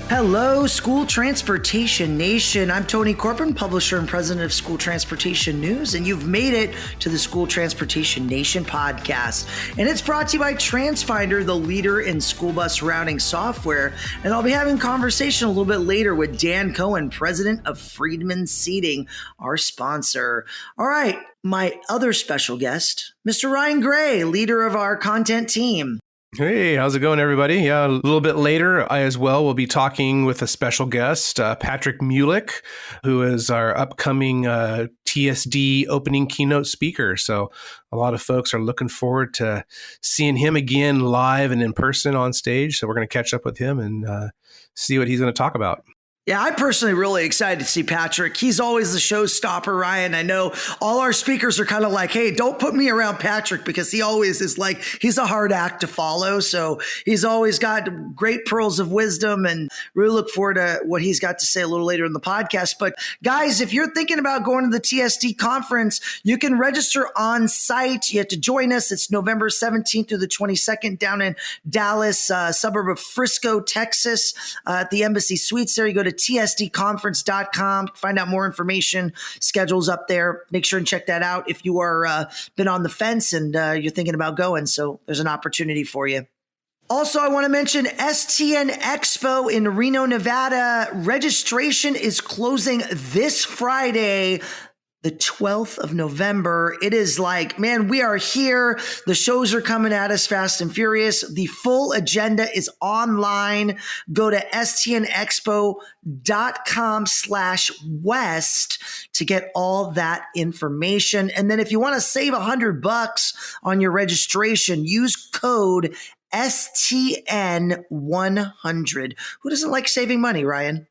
Hello, School Transportation Nation. I'm Tony Corbin, publisher and president of School Transportation News, and you've made it to the School Transportation Nation podcast. And it's brought to you by TransFinder, the leader in school bus routing software. And I'll be having a conversation a little bit later with Dan Cohen, president of Friedman Seating, our sponsor. All right, my other special guest, Mr. Ryan Gray, leader of our content team. Hey, how's it going, everybody? Yeah, a little bit later, I as well will be talking with a special guest, Patrick Mulick, who is our upcoming TSD opening keynote speaker. So a lot of folks are looking forward to seeing him again live and in person on stage. So we're going to catch up with him and see what he's going to talk about. Yeah, I'm personally really excited to see Patrick. He's always the showstopper, Ryan. I know all our speakers are kind of like, hey, don't put me around Patrick because he always is like, he's a hard act to follow. So he's always got great pearls of wisdom and really look forward to what he's got to say a little later in the podcast. But guys, if you're thinking about going to the TSD conference, you can register on site. You have to join us. It's November 17th through the 22nd down in Dallas, suburb of Frisco, Texas, at the Embassy Suites there. You go to tsdconference.com. Find out more information. Schedule's up there. Make sure and check that out if you are been on the fence and you're thinking about going. So there's an opportunity for you. Also, I want to mention STN Expo in Reno, Nevada. Registration is closing this Friday, the 12th of November. It is like, man, we are here. The shows are coming at us fast and furious. The full agenda is online. Go to stnexpo.com/west to get all that information. And then if you want to save $100 on your registration, use code STN100. Who doesn't like saving money, Ryan?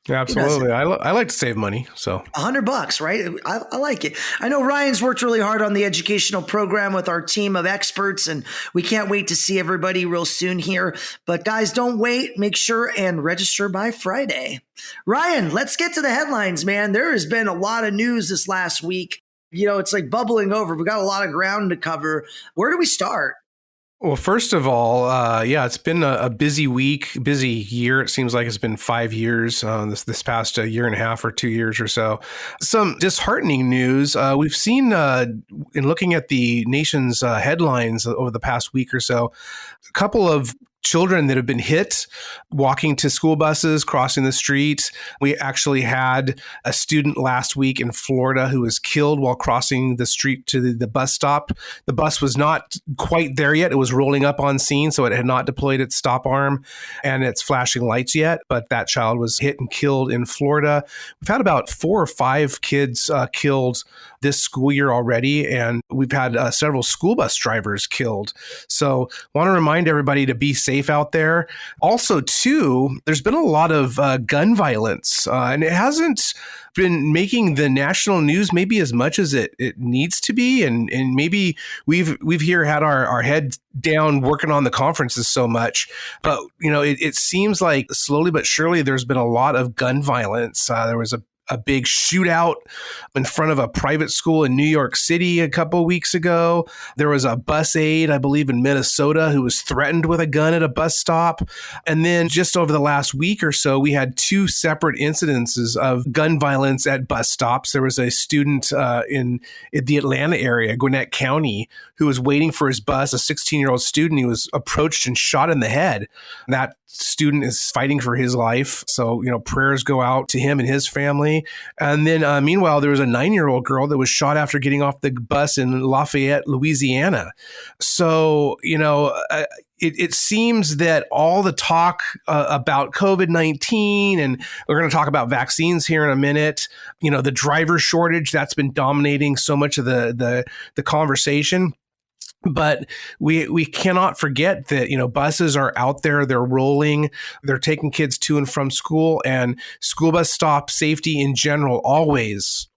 Yeah, absolutely. I like to save money. So $100, right? I like it. I know Ryan's worked really hard on the educational program with our team of experts, and we can't wait to see everybody real soon here. But guys, don't wait. Make sure and register by Friday. Ryan, let's get to the headlines, man. There has been a lot of news this last week. You know, it's like bubbling over. We got a lot of ground to cover. Where do we start? Well, first of all, it's been a busy week, busy year. It seems like it's been 5 years, this past year and a half or 2 years or so. Some disheartening news. We've seen, in looking at the nation's headlines over the past week or so, a couple of children that have been hit walking to school buses, crossing the street. We actually had a student last week in Florida who was killed while crossing the street to the bus stop. The bus was not quite there yet. It was rolling up on scene, so it had not deployed its stop arm and its flashing lights yet, but that child was hit and killed in Florida. We've had about 4 or 5 kids killed this school year already, and we've had several school bus drivers killed. So want to remind everybody to be safe out there. Also, too, there's been a lot of gun violence, and it hasn't been making the national news maybe as much as it needs to be. And maybe we've here had our heads down working on the conferences so much. But, you know, it seems like slowly but surely there's been a lot of gun violence. There was a big shootout in front of a private school in New York City a couple of weeks ago. There was a bus aide, I believe, in Minnesota who was threatened with a gun at a bus stop. And then just over the last week or so, we had 2 separate incidences of gun violence at bus stops. There was a student in the Atlanta area, Gwinnett County, who was waiting for his bus, a 16-year-old student. He was approached and shot in the head. That student is fighting for his life. So, you know, prayers go out to him and his family. And then meanwhile, there was a 9-year-old girl that was shot after getting off the bus in Lafayette, Louisiana. So, you know, it seems that all the talk about COVID-19, and we're going to talk about vaccines here in a minute, you know, the driver shortage, that's been dominating so much of the conversation. But we cannot forget that, you know, buses are out there, they're rolling, they're taking kids to and from school, and school bus stop safety in general always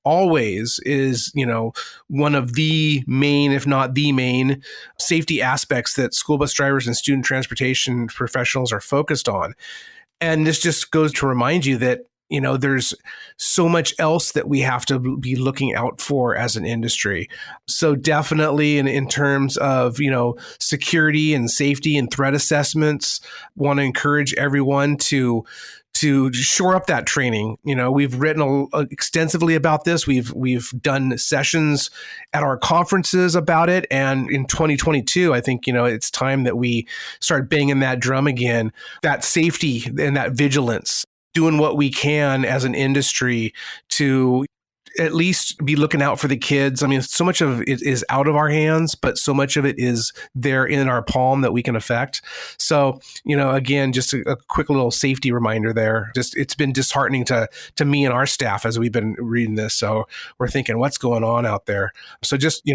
is, you know, one of the main, if not the main, safety aspects that school bus drivers and student transportation professionals are focused on. And this just goes to remind you that, you know, there's so much else that we have to be looking out for as an industry. So definitely in terms of, you know, security and safety and threat assessments, want to encourage everyone to to shore up that training. We've written extensively about this. We've done sessions at our conferences about it. And in 2022, I think, it's time that we start banging that drum again, that safety and that vigilance, doing what we can as an industry to at least be looking out for the kids. I mean, so much of it is out of our hands, but so much of it is there in our palm that we can affect. So, again, just a quick little safety reminder there. Just, it's been disheartening to me and our staff as we've been reading this. So we're thinking, what's going on out there? So just,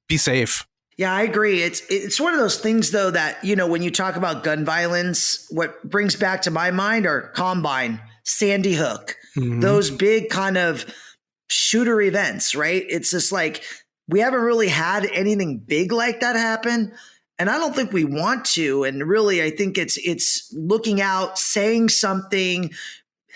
be safe. Yeah, I agree. It's one of those things, though, that, when you talk about gun violence, what brings back to my mind are Combine, Sandy Hook, those big kind of shooter events, right? It's just like, we haven't really had anything big like that happen. And I don't think we want to. And really, I think it's looking out, saying something,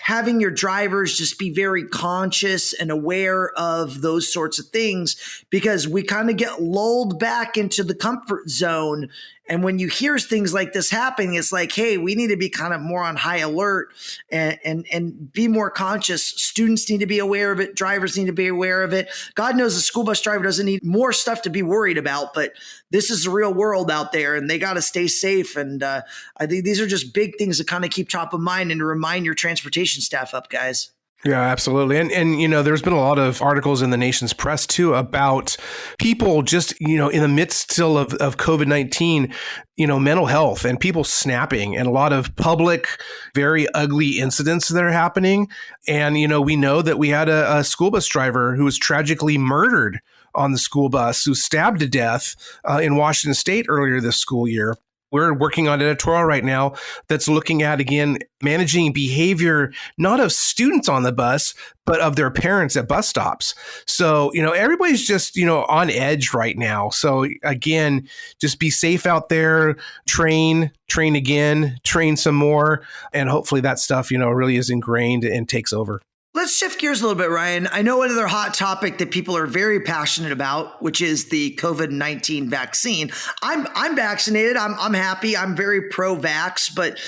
having your drivers just be very conscious and aware of those sorts of things, because we kind of get lulled back into the comfort zone. And when you hear things like this happening, it's like, hey, we need to be kind of more on high alert and be more conscious. Students need to be aware of it. Drivers need to be aware of it. God knows a school bus driver doesn't need more stuff to be worried about, but this is the real world out there, and they got to stay safe. And I think these are just big things to kind of keep top of mind and to remind your transportation staff up, guys. Yeah, absolutely. And there's been a lot of articles in the nation's press too about people just, in the midst still of COVID-19, mental health and people snapping, and a lot of public, very ugly incidents that are happening. And, we know that we had a school bus driver who was tragically murdered on the school bus, who was stabbed to death in Washington State earlier this school year. We're working on an editorial right now that's looking at, again, managing behavior, not of students on the bus, but of their parents at bus stops. So, everybody's just, on edge right now. So again, just be safe out there, train again, train some more. And hopefully that stuff, really is ingrained and takes over. Let's shift gears a little bit, Ryan. I know another hot topic that people are very passionate about, which is the COVID-19 vaccine. I'm vaccinated. I'm happy. I'm very pro-vax. But,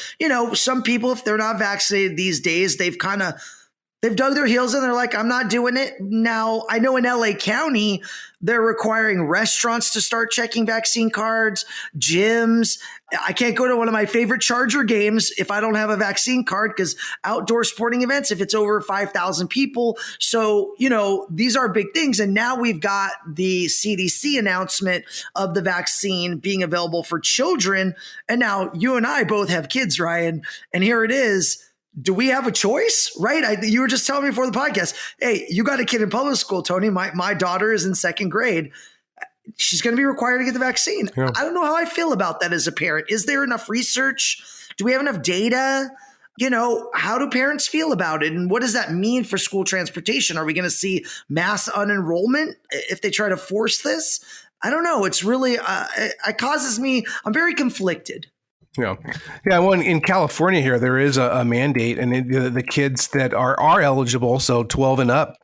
some people, if they're not vaccinated these days, they've dug their heels in. They're like, I'm not doing it. Now, I know in LA County, they're requiring restaurants to start checking vaccine cards, gyms. I can't go to one of my favorite Charger games if I don't have a vaccine card, because outdoor sporting events, if it's over 5,000 people. So, these are big things. And now we've got the CDC announcement of the vaccine being available for children. And now you and I both have kids, Ryan. And here it is. Do we have a choice, right? You were just telling me before the podcast, hey, you got a kid in public school, Tony. My daughter is in second grade. She's going to be required to get the vaccine. Yeah. I don't know how I feel about that as a parent. Is there enough research? Do we have enough data? How do parents feel about it? And what does that mean for school transportation? Are we going to see mass unenrollment if they try to force this? I don't know. It's really, it causes me, I'm very conflicted. Yeah. Well, in California here, there is a mandate, and the kids that are eligible, so 12 and up,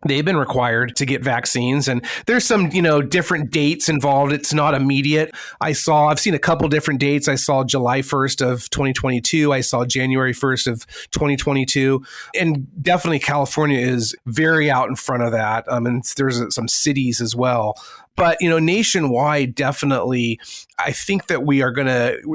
they've been required to get vaccines, and there's some, different dates involved. It's not immediate. I've seen a couple different dates. I saw July 1st of 2022. I saw January 1st of 2022, and definitely California is very out in front of that. And there's some cities as well. But, nationwide, definitely, I think that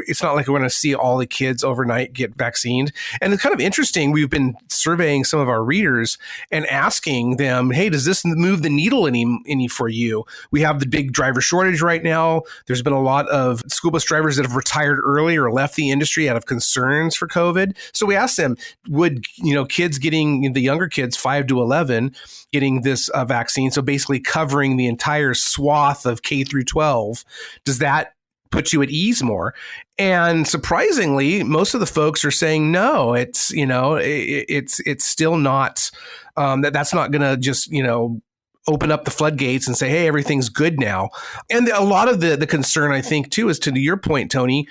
it's not like we're going to see all the kids overnight get vaccinated. And it's kind of interesting. We've been surveying some of our readers and asking them, hey, does this move the needle any for you? We have the big driver shortage right now. There's been a lot of school bus drivers that have retired early or left the industry out of concerns for COVID. So we asked them, would, kids getting, the younger kids, 5 to 11, getting this vaccine, so basically covering the entire swath of K through 12, does that put you at ease more? And surprisingly, most of the folks are saying no. It's it's still not that's not going to just open up the floodgates and say, hey, everything's good now. And a lot of the concern, I think, too, is to your point, Tony.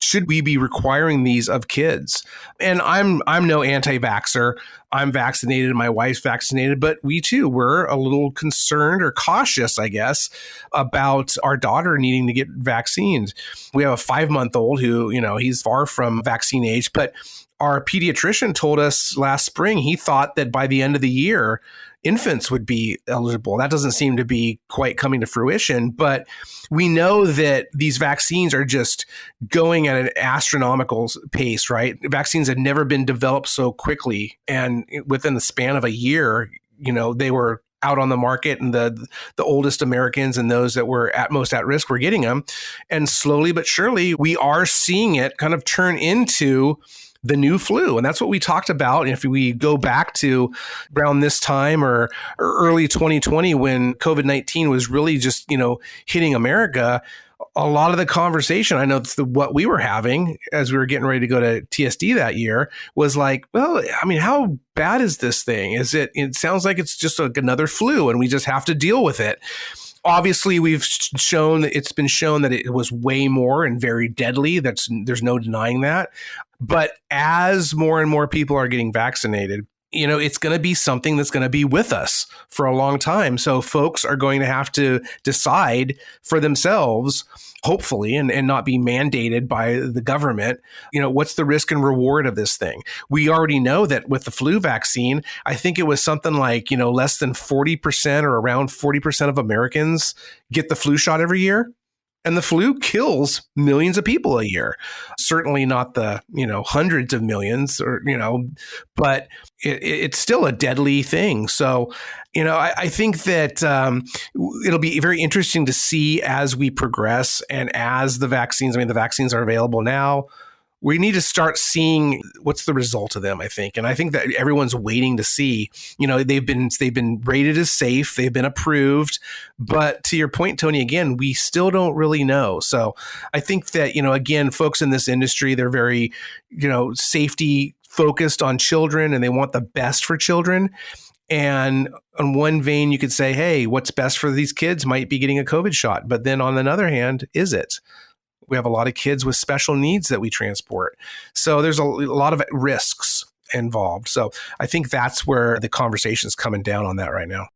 should we be requiring these of kids? And I'm no anti-vaxxer. I'm vaccinated, my wife's vaccinated, but we too were a little concerned or cautious, I guess, about our daughter needing to get vaccines. We have a 5-month-old who, he's far from vaccine age, but our pediatrician told us last spring he thought that by the end of the year, infants would be eligible. That doesn't seem to be quite coming to fruition, but we know that these vaccines are just going at an astronomical pace, right? Vaccines had never been developed so quickly. And within the span of a year, they were out on the market, and the oldest Americans and those that were at most at risk were getting them. And slowly but surely, we are seeing it kind of turn into the new flu. And that's what we talked about. If we go back to around this time or early 2020, when COVID-19 was really just, hitting America, a lot of the conversation, I know what we were having as we were getting ready to go to TSD that year, was like, well, I mean, how bad is this thing? It sounds like it's just like another flu and we just have to deal with it. Obviously, it's been shown that it was way more and very deadly. There's no denying that. But as more and more people are getting vaccinated, it's going to be something that's going to be with us for a long time. So folks are going to have to decide for themselves, hopefully, and not be mandated by the government, what's the risk and reward of this thing? We already know that with the flu vaccine, I think it was something like, less than 40% or around 40% of Americans get the flu shot every year. And the flu kills millions of people a year. Certainly not the, hundreds of millions but it's still a deadly thing. So, I think that it'll be very interesting to see as we progress and as the vaccines are available now. We need to start seeing what's the result of them, I think. And I think that everyone's waiting to see, they've been rated as safe, they've been approved. But to your point, Tony, again, we still don't really know. So I think that, again, folks in this industry, they're very, safety focused on children and they want the best for children. And on one vein, you could say, hey, what's best for these kids might be getting a COVID shot. But then on the other hand, is it? We have a lot of kids with special needs that we transport. So there's a lot of risks involved. So I think that's where the conversation's coming down on that right now.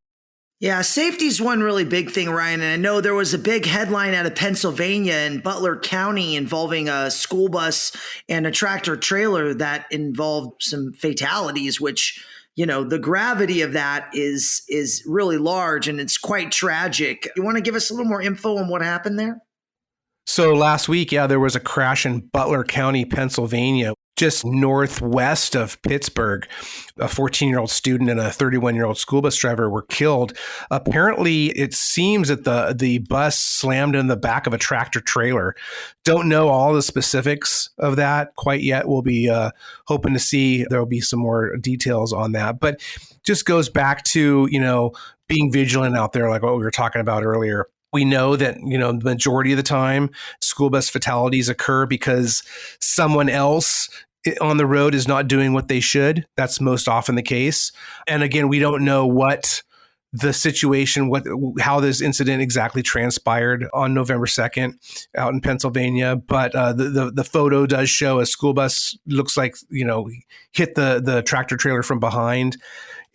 Yeah, safety is one really big thing, Ryan. And I know there was a big headline out of Pennsylvania in Butler County involving a school bus and a tractor trailer that involved some fatalities, which, the gravity of that is really large and it's quite tragic. You want to give us a little more info on what happened there? So last week, there was a crash in Butler County, Pennsylvania, just northwest of Pittsburgh. A 14-year-old student and a 31-year-old school bus driver were killed. Apparently, it seems that the bus slammed in the back of a tractor trailer. Don't know all the specifics of that quite yet. We'll be hoping to see there will be some more details on that. But just goes back to, being vigilant out there, like what we were talking about earlier. We know that, the majority of the time, school bus fatalities occur because someone else on the road is not doing what they should. That's most often the case. And again, we don't know what the situation, how this incident exactly transpired on November 2nd out in Pennsylvania. But the photo does show a school bus looks like, hit the tractor trailer from behind.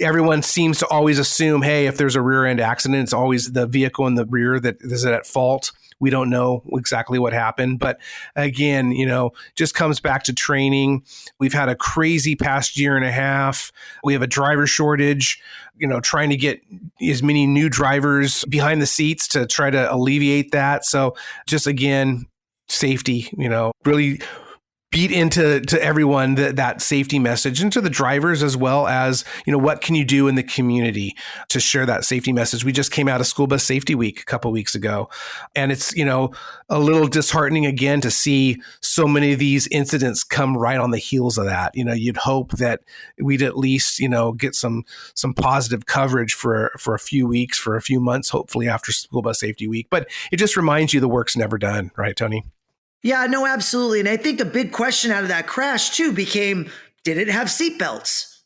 Everyone seems to always assume, hey, if there's a rear end accident, it's always the vehicle in the rear that is at fault. We don't know exactly what happened. But again, just comes back to training. We've had a crazy past year and a half. We have a driver shortage, trying to get as many new drivers behind the seats to try to alleviate that. So just again, safety, really beat into everyone that safety message, and to the drivers as well as, what can you do in the community to share that safety message? We just came out of School Bus Safety Week a couple of weeks ago, and it's, a little disheartening again to see so many of these incidents come right on the heels of that. You'd hope that we'd at least, get some positive coverage for a few weeks, for a few months, hopefully after School Bus Safety Week. But it just reminds you the work's never done, right, Tony? Yeah, no, absolutely. And I think a big question out of that crash too became, did it have seatbelts?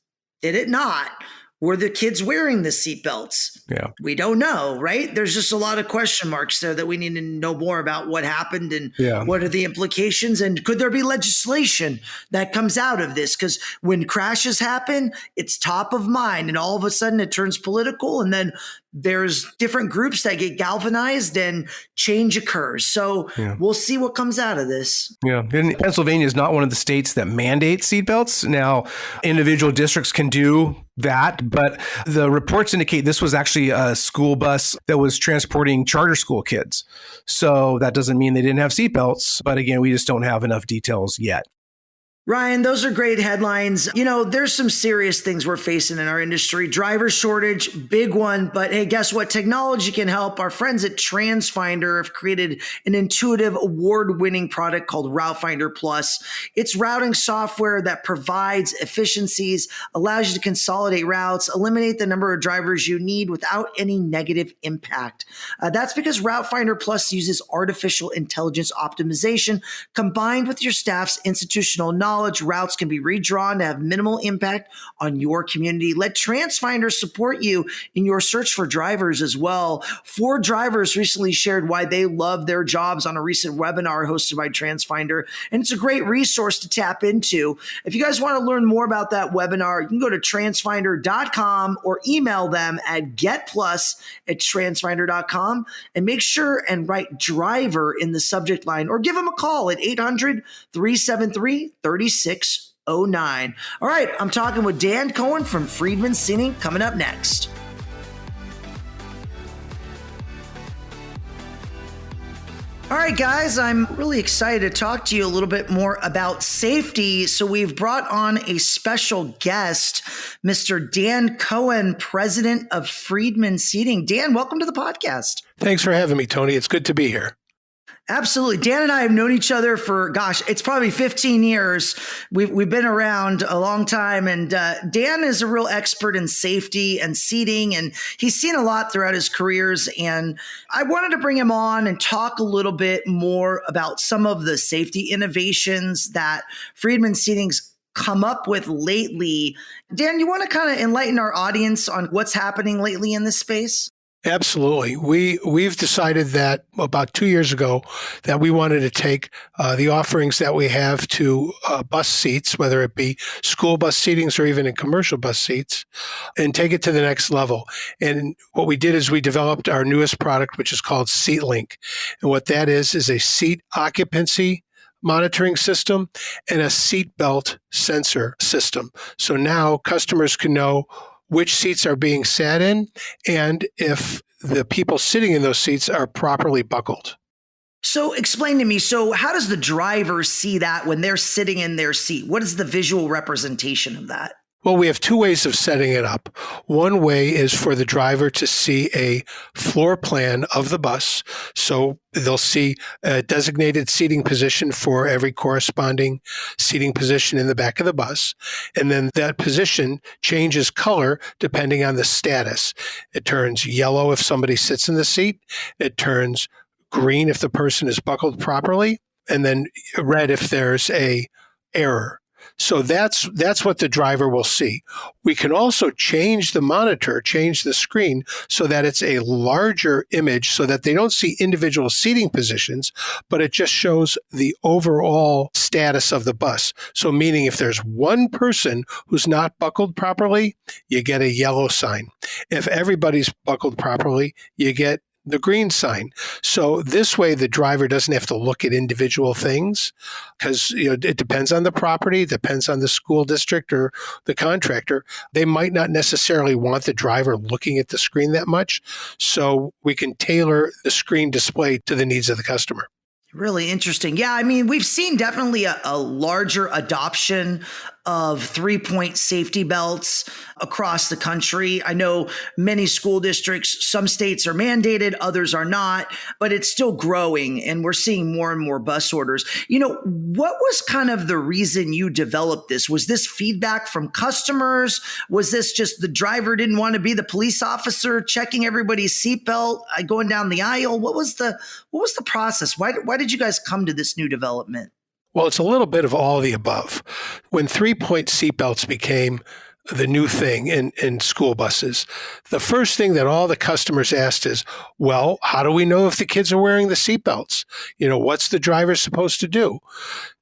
Did it not? Were the kids wearing the seatbelts? Yeah. We don't know, right? There's just a lot of question marks there that we need to know more about what happened and Yeah. what are the implications, and could there be legislation that comes out of this? Because when crashes happen, it's top of mind, and all of a sudden it turns political, and then there's different groups that get galvanized and change occurs. So we'll see what comes out of this. Yeah. And Pennsylvania is not one of the states that mandate seatbelts. Now, individual districts can do that, but the reports indicate this was actually a school bus that was transporting charter school kids. So that doesn't mean they didn't have seatbelts. But again, we just don't have enough details yet. Ryan, those are great headlines. You know, there's some serious things we're facing in our industry. Driver shortage, big one. But hey, guess what? Technology can help. Our friends at TransFinder have created an intuitive, award-winning product called Route Finder Plus. It's routing software that provides efficiencies, allows you to consolidate routes, eliminate the number of drivers you need without any negative impact. That's because Route Finder Plus uses artificial intelligence optimization combined with your staff's institutional knowledge. Routes can be redrawn to have minimal impact on your community. Let TransFinder support you in your search for drivers as well. 4 drivers recently shared why they love their jobs on a recent webinar hosted by TransFinder, and it's a great resource to tap into. If you guys want to learn more about that webinar, you can go to transfinder.com or email them at getplus@transfinder.com and make sure and write driver in the subject line, or give them a call at 800-373-3609. All right, I'm talking with Dan Cohen from Friedman Seating coming up next. All right, guys, I'm really excited to talk to you a little bit more about safety. So we've brought on a special guest, Mr. Dan Cohen, president of Friedman Seating. Dan, welcome to the podcast. Thanks for having me, Tony. It's good to be here. Absolutely. Dan and I have known each other for, it's probably 15 years. We've been around a long time. And Dan is a real expert in safety and seating, and he's seen a lot throughout his careers. And I wanted to bring him on and talk a little bit more about some of the safety innovations that Friedman Seating's come up with lately. Dan, you want to kind of enlighten our audience on what's happening lately in this space? Absolutely. We've decided that about 2 years ago that we wanted to take the offerings that we have to bus seats, whether it be school bus seatings or even in commercial bus seats, and take it to the next level. And what we did is we developed our newest product, which is called SeatLink. And what that is a seat occupancy monitoring system and a seat belt sensor system. So now customers can know which seats are being sat in and if the people sitting in those seats are properly buckled. So explain to me, so how does the driver see that when they're sitting in their seat? What is the visual representation of that? Well, we have 2 ways of setting it up. One way is for the driver to see a floor plan of the bus. So they'll see a designated seating position for every corresponding seating position in the back of the bus. And then that position changes color depending on the status. It turns yellow if somebody sits in the seat. It turns green if the person is buckled properly. And then red if there's a error. So that's what the driver will see. We can also change the monitor, change the screen so that it's a larger image so that they don't see individual seating positions, but it just shows the overall status of the bus. So meaning if there's one person who's not buckled properly, you get a yellow sign. If everybody's buckled properly, you get the green sign. So this way, the driver doesn't have to look at individual things because it depends on the property, depends on the school district or the contractor. They might not necessarily want the driver looking at the screen that much. So we can tailor the screen display to the needs of the customer. Really interesting. Yeah, I mean, we've seen definitely a larger adoption of 3-point safety belts across the country. I know many school districts, some states are mandated, others are not, but it's still growing and we're seeing more and more bus orders. What was kind of the reason you developed this? Was this feedback from customers? Was this just the driver didn't want to be the police officer checking everybody's seatbelt, going down the aisle? What was the process? Why did you guys come to this new development? Well, it's a little bit of all of the above. When 3-point seatbelts became the new thing in school buses. The first thing that all the customers asked is, well, how do we know if the kids are wearing the seatbelts? What's the driver supposed to do?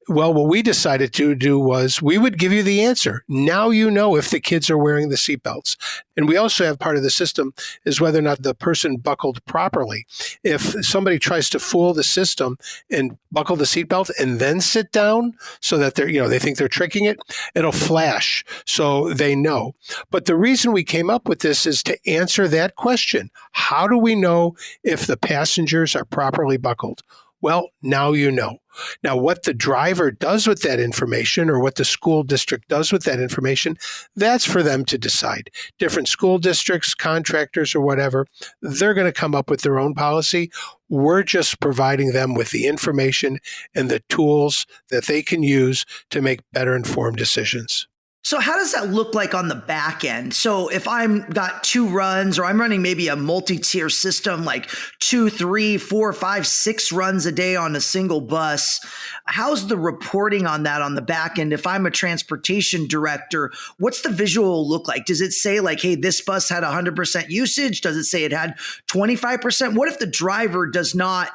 Well, what we decided to do was we would give you the answer. Now you know if the kids are wearing the seatbelts. And we also have part of the system is whether or not the person buckled properly. If somebody tries to fool the system and buckle the seatbelt and then sit down so that they think they're tricking it, it'll flash so they know. But the reason we came up with this is to answer that question. How do we know if the passengers are properly buckled? Well, now you know. Now, what the driver does with that information or what the school district does with that information, that's for them to decide. Different school districts, contractors, or whatever, they're going to come up with their own policy. We're just providing them with the information and the tools that they can use to make better informed decisions. So how does that look like on the back end? So if I'm got 2 runs or I'm running maybe a multi-tier system, like 2, 3, 4, 5, 6 runs a day on a single bus, how's the reporting on that on the back end? If I'm a transportation director, what's the visual look like? Does it say like, hey, this bus had 100% usage? Does it say it had 25%? What if the driver does not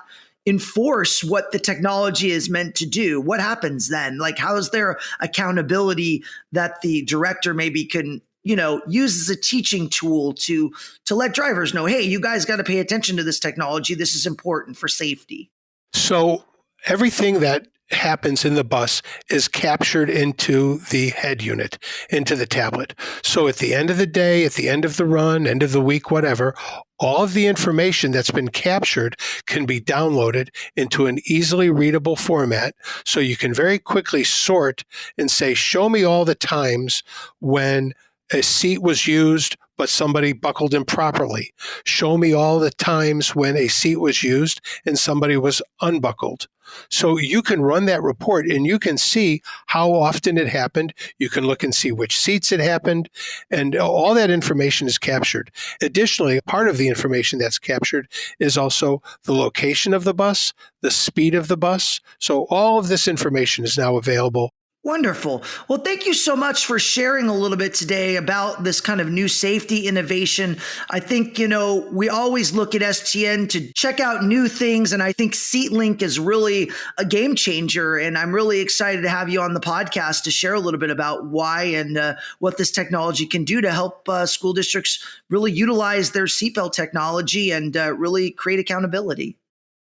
enforce what the technology is meant to do? What happens then? Like, how is there accountability that the director maybe can, use as a teaching tool to let drivers know, hey, you guys got to pay attention to this technology. This is important for safety. So everything that happens in the bus is captured into the head unit, into the tablet. So at the end of the day, at the end of the run, end of the week, whatever, all of the information that's been captured can be downloaded into an easily readable format. So you can very quickly sort and say, show me all the times when a seat was used, but somebody buckled improperly. Show me all the times when a seat was used and somebody was unbuckled. So you can run that report and you can see how often it happened. You can look and see which seats it happened, and all that information is captured. Additionally, part of the information that's captured is also the location of the bus, the speed of the bus. So all of this information is now available. Wonderful. Well, thank you so much for sharing a little bit today about this kind of new safety innovation. I think, we always look at STN to check out new things. And I think SeatLink is really a game changer. And I'm really excited to have you on the podcast to share a little bit about why and what this technology can do to help school districts really utilize their seatbelt technology and really create accountability.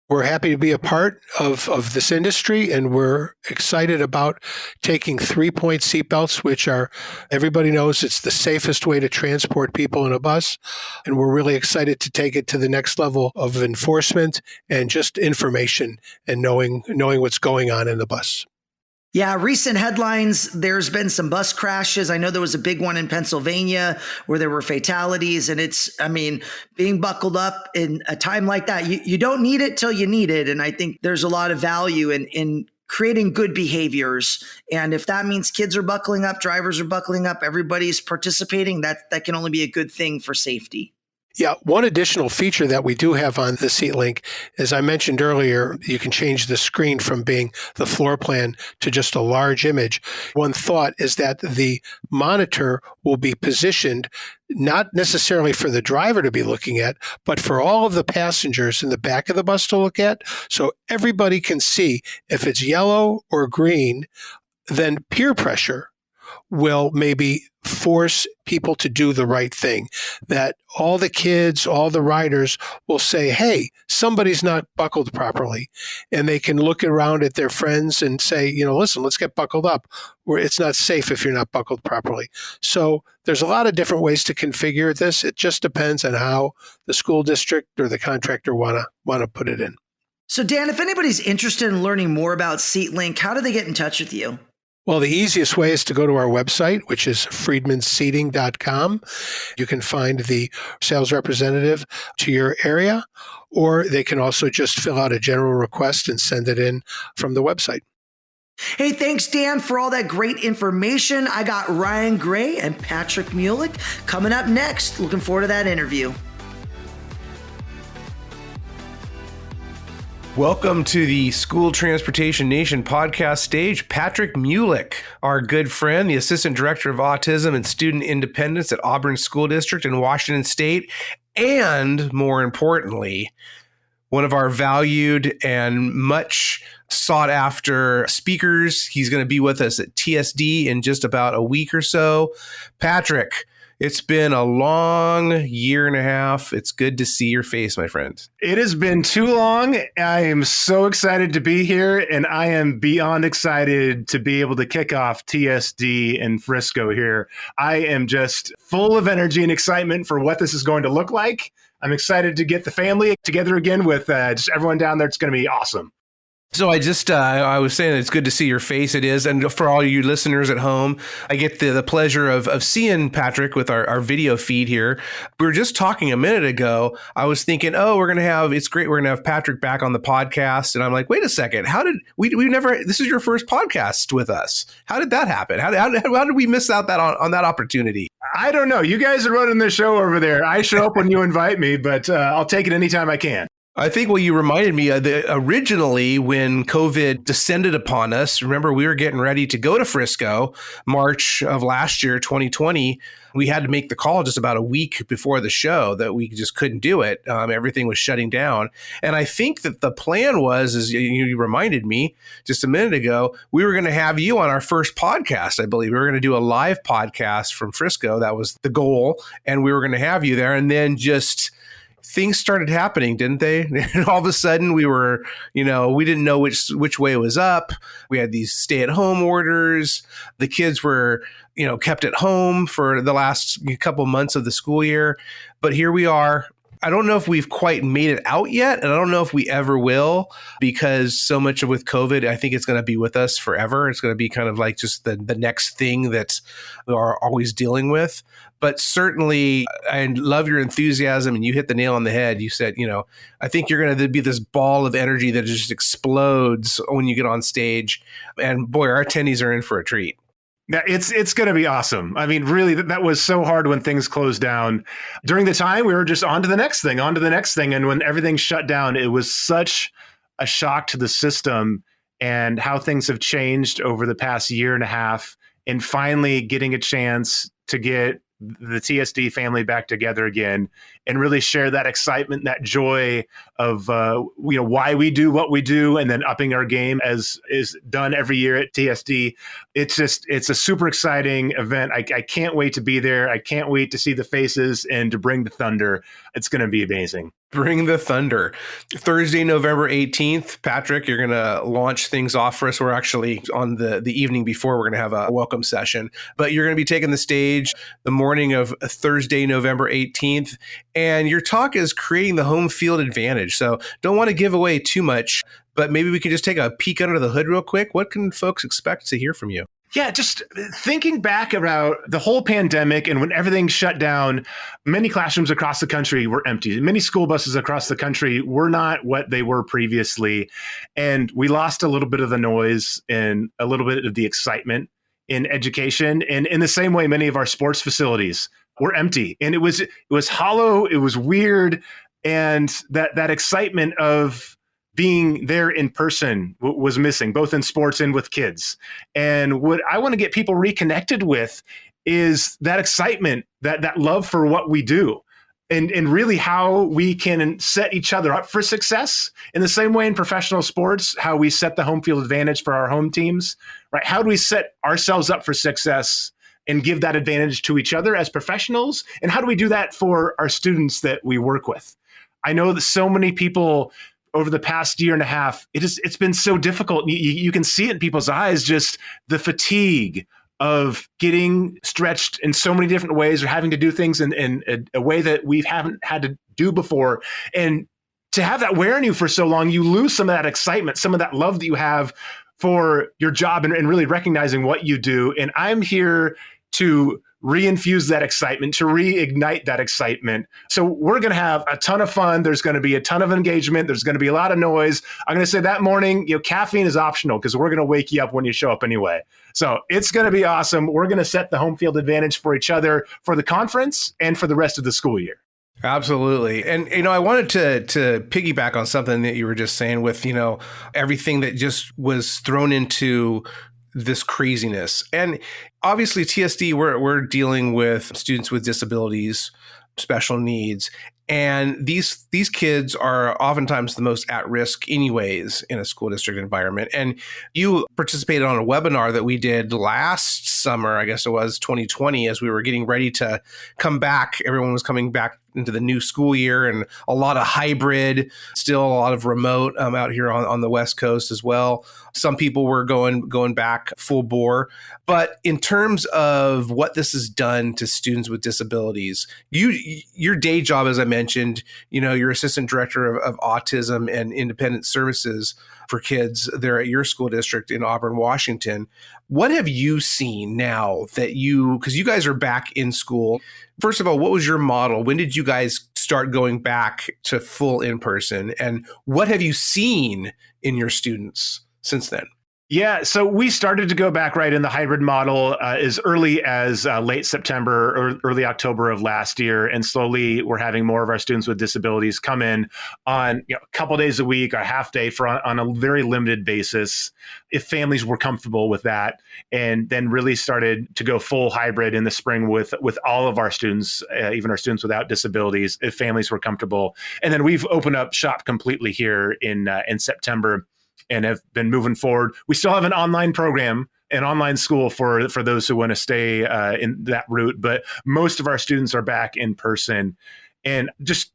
We're happy to be a part of this industry, and we're excited about taking 3-point seatbelts, which are, everybody knows it's the safest way to transport people in a bus. And we're really excited to take it to the next level of enforcement and just information and knowing what's going on in the bus. Yeah, recent headlines, there's been some bus crashes. I know there was a big one in Pennsylvania where there were fatalities. And being buckled up in a time like that, you don't need it till you need it. And I think there's a lot of value in creating good behaviors. And if that means kids are buckling up, drivers are buckling up, everybody's participating, that can only be a good thing for safety. Yeah, one additional feature that we do have on the SeatLink, as I mentioned earlier, you can change the screen from being the floor plan to just a large image. One thought is that the monitor will be positioned not necessarily for the driver to be looking at, but for all of the passengers in the back of the bus to look at. So everybody can see if it's yellow or green, then peer pressure will maybe force people to do the right thing. That all the kids, all the riders will say, hey, somebody's not buckled properly. And they can look around at their friends and say, listen, let's get buckled up. It's not safe if you're not buckled properly. So there's a lot of different ways to configure this. It just depends on how the school district or the contractor want to put it in. So Dan, if anybody's interested in learning more about SeatLink, how do they get in touch with you? Well, the easiest way is to go to our website, which is friedmanseating.com. You can find the sales representative to your area, or they can also just fill out a general request and send it in from the website. Hey, thanks, Dan, for all that great information. I got Ryan Gray and Patrick Mulick coming up next. Looking forward to that interview. Welcome to the School Transportation Nation podcast stage. Patrick Mulick, our good friend, the Assistant Director of Autism and Student Independence at Auburn School District in Washington State, and more importantly, one of our valued and much sought after speakers. He's going to be with us at TSD in just about a week or so. Patrick, it's been a long year and a half. It's good to see your face, my friend. It has been too long. I am so excited to be here, and I am beyond excited to be able to kick off TSD in Frisco here. I am just full of energy and excitement for what this is going to look like. I'm excited to get the family together again with just everyone down there. It's going to be awesome. So I was saying it's good to see your face. It is. And for all you listeners at home, I get the pleasure of seeing Patrick with our video feed here. We were just talking a minute ago. I was thinking, it's great. We're going to have Patrick back on the podcast. And I'm like, wait a second. How did this is your first podcast with us. How did that happen? How did we miss out on that opportunity? I don't know. You guys are running the show over there. I show up when you invite me, but I'll take it anytime I can. I think you reminded me originally when COVID descended upon us. Remember, we were getting ready to go to Frisco, March of last year, 2020. We had to make the call just about a week before the show that we just couldn't do it. Everything was shutting down. And I think that the plan was, as you reminded me just a minute ago, we were going to have you on our first podcast. I believe we were going to do a live podcast from Frisco. That was the goal. And we were going to have you there. And then just things started happening, didn't they? And all of a sudden we were, we didn't know which way it was up. We had these stay-at-home orders. The kids were, kept at home for the last couple months of the school year. But here we are. I don't know if we've quite made it out yet, and I don't know if we ever will, because so much of with COVID, I think it's going to be with us forever. It's going to be kind of like just the next thing that we are always dealing with. But certainly, I love your enthusiasm, and you hit the nail on the head. You said, I think you're going to be this ball of energy that just explodes when you get on stage. And boy, our attendees are in for a treat. Yeah, it's going to be awesome. I mean, really, that was so hard when things closed down. During the time, we were just on to the next thing. And when everything shut down, it was such a shock to the system and how things have changed over the past year and a half. And finally getting a chance to get the TSD family back together again and really share that excitement, that joy of why we do what we do, and then upping our game as is done every year at TSD. It's a super exciting event. I can't wait to be there. I can't wait to see the faces and to bring the thunder. It's going to be amazing. Bring the thunder. Thursday, November 18th. Patrick, you're going to launch things off for us. We're actually on the evening before, we're going to have a welcome session, but you're going to be taking the stage the morning of Thursday, November 18th. And your talk is creating the home field advantage. So don't want to give away too much, but maybe we can just take a peek under the hood real quick. What can folks expect to hear from you? Yeah, just thinking back about the whole pandemic and when everything shut down, many classrooms across the country were empty. Many school buses across the country were not what they were previously. And we lost a little bit of the noise and a little bit of the excitement in education. And in the same way, many of our sports facilities were empty. And it was hollow, it was weird. And that excitement of being there in person was missing, both in sports and with kids. And what I want to get people reconnected with is that excitement, that love for what we do, and really how we can set each other up for success in the same way in professional sports, how we set the home field advantage for our home teams, right? How do we set ourselves up for success and give that advantage to each other as professionals? And how do we do that for our students that we work with? I know that so many people over the past year and a half, it's been so difficult. You can see it in people's eyes, just the fatigue of getting stretched in so many different ways or having to do things in a way that we haven't had to do before. And to have that wearing you for so long, you lose some of that excitement, some of that love that you have for your job and really recognizing what you do. And I'm here to reinfuse that excitement, to reignite that excitement. So we're going to have a ton of fun. There's going to be a ton of engagement. There's going to be a lot of noise. I'm going to say that morning, caffeine is optional because we're going to wake you up when you show up anyway. So it's going to be awesome. We're going to set the home field advantage for each other for the conference and for the rest of the school year. Absolutely. And, I wanted to piggyback on something that you were just saying with, everything that just was thrown into this craziness. And obviously TSD, we're dealing with students with disabilities, special needs. And these kids are oftentimes the most at risk anyways in a school district environment. And you participated on a webinar that we did last summer, I guess it was 2020, as we were getting ready to come back. Everyone was coming back into the new school year, and a lot of hybrid, still a lot of remote out here on the West Coast as well. Some people were going back full bore. But in terms of what this has done to students with disabilities, your day job, as I mentioned, you're assistant director of autism and independent services for kids there at your school district in Auburn, Washington. What have you seen now that because you guys are back in school? First of all, what was your model? When did you guys start going back to full in-person? And what have you seen in your students since then? Yeah, so we started to go back right in the hybrid model as early as late September or early October of last year. And slowly we're having more of our students with disabilities come in on a couple days a week, a half day on a very limited basis, if families were comfortable with that. And then really started to go full hybrid in the spring with all of our students, even our students without disabilities, if families were comfortable. And then we've opened up shop completely here in September, and have been moving forward. We still have an online program, an online school for those who want to stay in that route, but most of our students are back in person. And just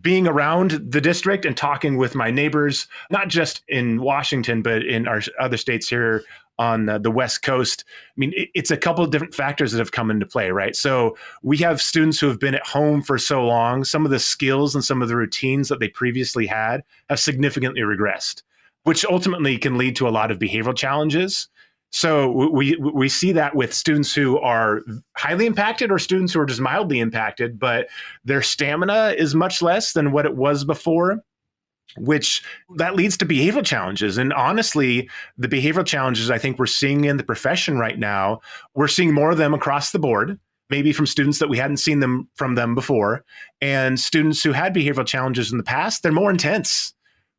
being around the district and talking with my neighbors, not just in Washington, but in our other states here on the West Coast. I mean, it's a couple of different factors that have come into play, right? So we have students who have been at home for so long, some of the skills and some of the routines that they previously had have significantly regressed, which ultimately can lead to a lot of behavioral challenges. So we see that with students who are highly impacted or students who are just mildly impacted, but their stamina is much less than what it was before, which that leads to behavioral challenges. And honestly, the behavioral challenges I think we're seeing in the profession right now, we're seeing more of them across the board, maybe from students that we hadn't seen them from them before. And students who had behavioral challenges in the past, they're more intense.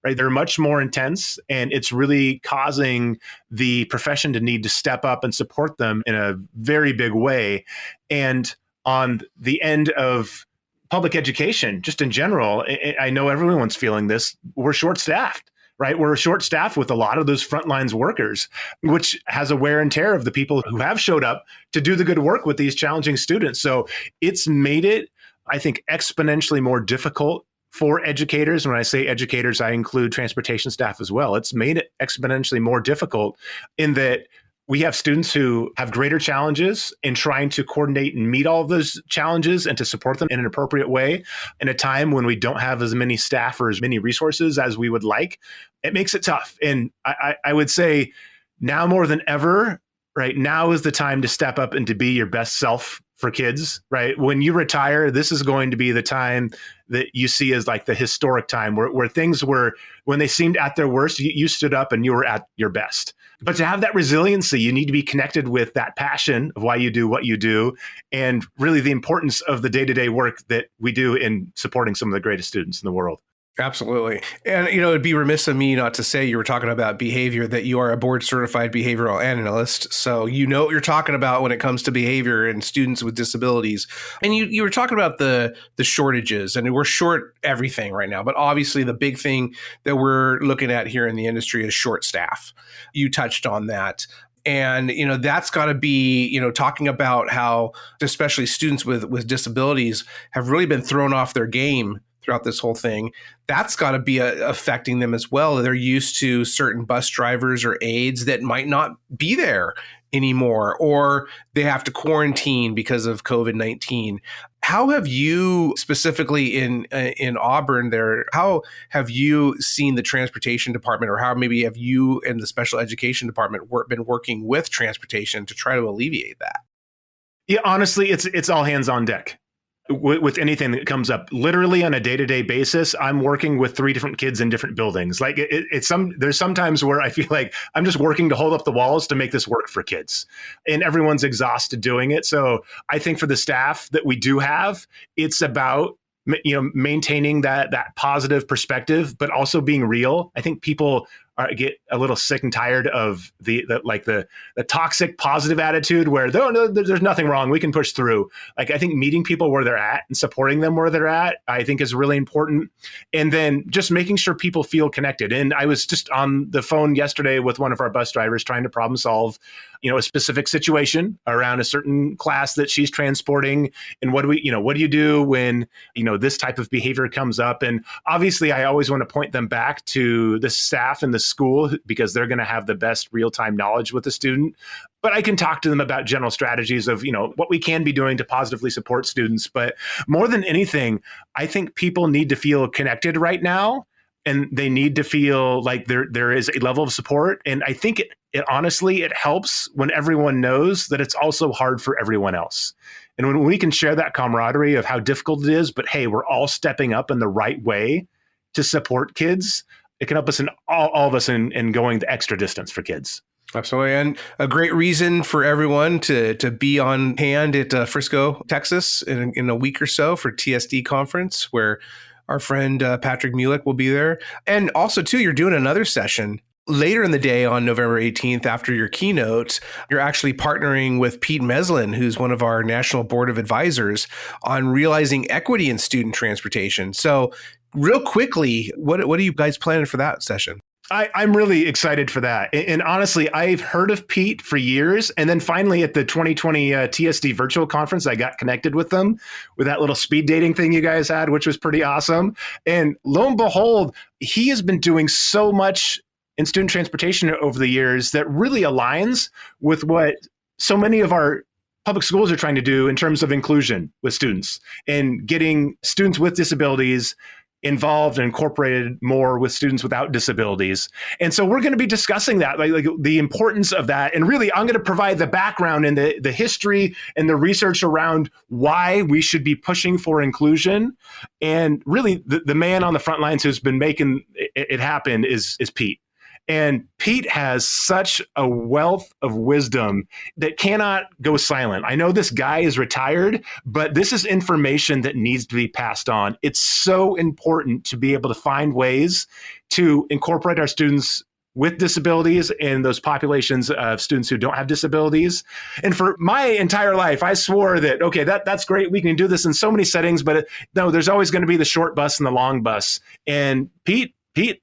Right? They're much more intense, and it's really causing the profession to need to step up and support them in a very big way. And on the end of public education, just in general, I know everyone's feeling this. We're short-staffed, right? We're short-staffed with a lot of those frontlines workers, which has a wear and tear of the people who have showed up to do the good work with these challenging students. So it's made it, I think, exponentially more difficult for educators. When I say educators, I include transportation staff as well. It's made it exponentially more difficult in that we have students who have greater challenges in trying to coordinate and meet all of those challenges and to support them in an appropriate way in a time when we don't have as many staff or as many resources as we would like. It makes it tough. And I would say now more than ever, right, now is the time to step up and to be your best self for kids, right? When you retire, this is going to be the time that you see as like the historic time where things were, when they seemed at their worst, you stood up and you were at your best. But to have that resiliency, you need to be connected with that passion of why you do what you do, and really the importance of the day-to-day work that we do in supporting some of the greatest students in the world. Absolutely. And, it'd be remiss of me not to say, you were talking about behavior, that you are a board certified behavioral analyst. So you know what you're talking about when it comes to behavior and students with disabilities. And you were talking about the shortages, and we're short everything right now. But obviously the big thing that we're looking at here in the industry is short staff. You touched on that. And, that's got to be, talking about how especially students with disabilities have really been thrown off their game throughout this whole thing. That's got to be affecting them as well. They're used to certain bus drivers or aides that might not be there anymore, or they have to quarantine because of COVID-19. How have you, specifically in Auburn there, how have you seen the transportation department, or how maybe have you and the special education department been working with transportation to try to alleviate that? Yeah, honestly, it's all hands on deck. With anything that comes up, literally on a day-to-day basis, I'm working with 3 different kids in different buildings. Like there's some times where I feel like I'm just working to hold up the walls to make this work for kids, and everyone's exhausted doing it. So I think for the staff that we do have, it's about maintaining that positive perspective, but also being real. I think people get a little sick and tired of the toxic positive attitude where no, there's nothing wrong, we can push through. Like, I think meeting people where they're at and supporting them where they're at, I think is really important. And then just making sure people feel connected. And I was just on the phone yesterday with one of our bus drivers trying to problem solve, a specific situation around a certain class that she's transporting. And what do you do when, this type of behavior comes up? And obviously I always want to point them back to the staff and the school, because they're going to have the best real-time knowledge with the student. But I can talk to them about general strategies of, what we can be doing to positively support students. But more than anything, I think people need to feel connected right now. And they need to feel like there is a level of support. And I think it honestly, it helps when everyone knows that it's also hard for everyone else. And when we can share that camaraderie of how difficult it is, but hey, we're all stepping up in the right way to support kids, it can help us all of us in going the extra distance for kids. Absolutely. And a great reason for everyone to be on hand at Frisco, Texas in a week or so for TSD Conference, where our friend Patrick Mulick will be there. And also, too, you're doing another session later in the day on November 18th after your keynote. You're actually partnering with Pete Meslin, who's one of our National Board of Advisors, on realizing equity in student transportation. So real quickly, what are you guys planning for that session? I'm really excited for that. And honestly, I've heard of Pete for years. And then finally at the 2020 TSD virtual conference, I got connected with them with that little speed dating thing you guys had, which was pretty awesome. And lo and behold, he has been doing so much in student transportation over the years that really aligns with what so many of our public schools are trying to do in terms of inclusion with students and getting students with disabilities involved and incorporated more with students without disabilities. And so we're going to be discussing that, like the importance of that. And really, I'm going to provide the background and the history and the research around why we should be pushing for inclusion. And really, the man on the front lines who's been making it happen is Pete. And Pete has such a wealth of wisdom that cannot go silent. I know this guy is retired, but this is information that needs to be passed on. It's so important to be able to find ways to incorporate our students with disabilities in those populations of students who don't have disabilities. And for my entire life, I swore that, okay, that's great. We can do this in so many settings, but no, there's always going to be the short bus and the long bus. And Pete,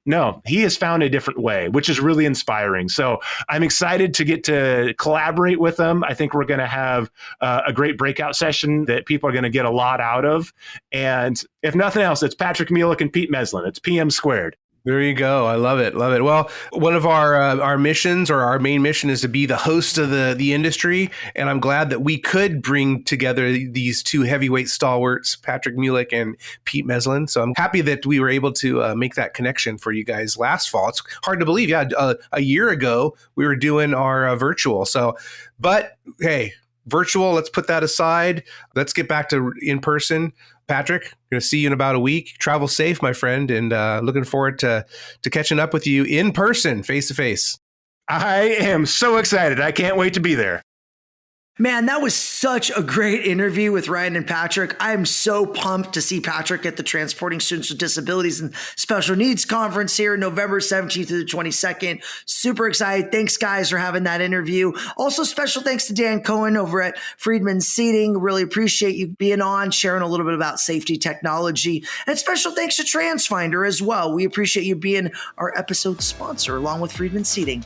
no, he has found a different way, which is really inspiring. So I'm excited to get to collaborate with them. I think we're going to have a great breakout session that people are going to get a lot out of. And if nothing else, it's Patrick Mulick and Pete Meslin. It's PM squared. There you go. I love it. Love it. Well, one of our missions, or our main mission, is to be the host of the industry. And I'm glad that we could bring together these two heavyweight stalwarts, Patrick Mulick and Pete Meslin. So I'm happy that we were able to make that connection for you guys last fall. It's hard to believe. Yeah, a year ago, we were doing our virtual. So, but hey, virtual, let's put that aside. Let's get back to in person. Patrick, going to see you in about a week. Travel safe, my friend, and looking forward to catching up with you in person, face to face. I am so excited. I can't wait to be there. Man, that was such a great interview with Ryan and Patrick. I'm so pumped to see Patrick at the Transporting Students with Disabilities and Special Needs Conference here November 17th through the 22nd. Super excited. Thanks, guys, for having that interview. Also, special thanks to Dan Cohen over at Friedman Seating. Really appreciate you being on, sharing a little bit about safety technology. And special thanks to TransFinder as well. We appreciate you being our episode sponsor along with Friedman Seating.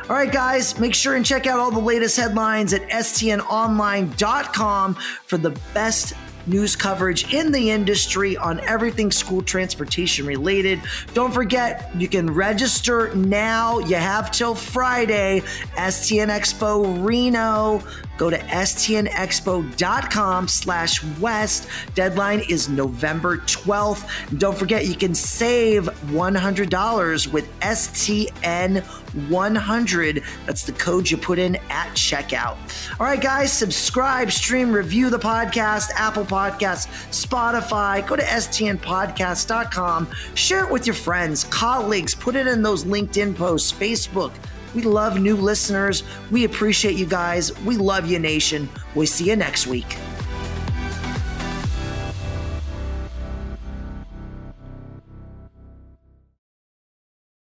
All right, guys, make sure and check out all the latest headlines at stnonline.com for the best news coverage in the industry on everything school transportation related. Don't forget, you can register now. You have till Friday. STN Expo Reno. Go to stnexpo.com/west. Deadline is November 12th. And don't forget, you can save $100 with STN100. That's the code you put in at checkout. All right, guys, subscribe, stream, review the podcast, Apple Podcasts, Spotify. Go to stnpodcast.com. Share it with your friends, colleagues. Put it in those LinkedIn posts, Facebook. We love new listeners. We appreciate you guys. We love you, nation. We'll see you next week.